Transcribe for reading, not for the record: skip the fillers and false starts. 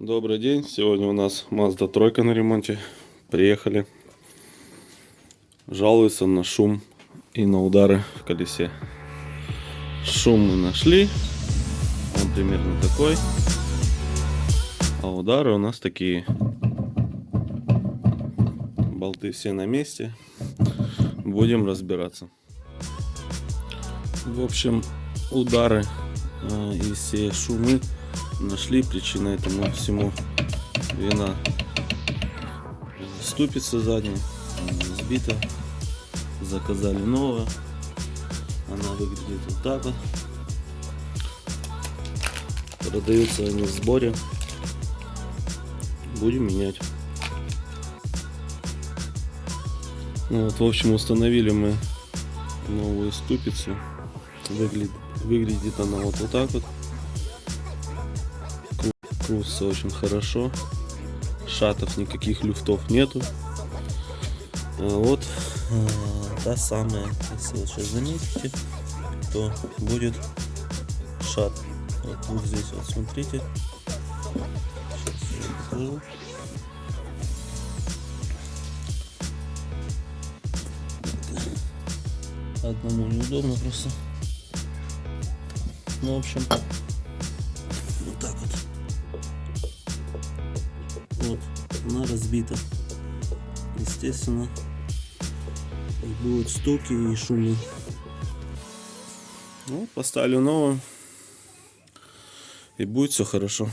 Добрый день, сегодня у нас Mazda 3 на ремонте. Приехали. Жалуется на шум и на удары в колесе. Шум мы нашли, он примерно такой, а удары у нас такие. Болты все на месте, будем разбираться. В общем, удары и все шумы нашли. Причина этому всему вина ступица задняя сбита. Заказали новую. Она выглядит вот так вот. Продаются они в сборе. Будем менять. Ну вот, в общем, установили мы новую ступицу. Выглядит она вот так вот. Крутится очень хорошо. Шатов, никаких люфтов нету. Вот та самая, если вы сейчас заметите, то будет шат. Вот здесь вот смотрите. Сейчас я покажу. Одному неудобно просто. Ну, в общем, вот так вот. Вот, она разбита. Естественно, будут стуки и шумы. Вот, поставлю новую, и будет все хорошо.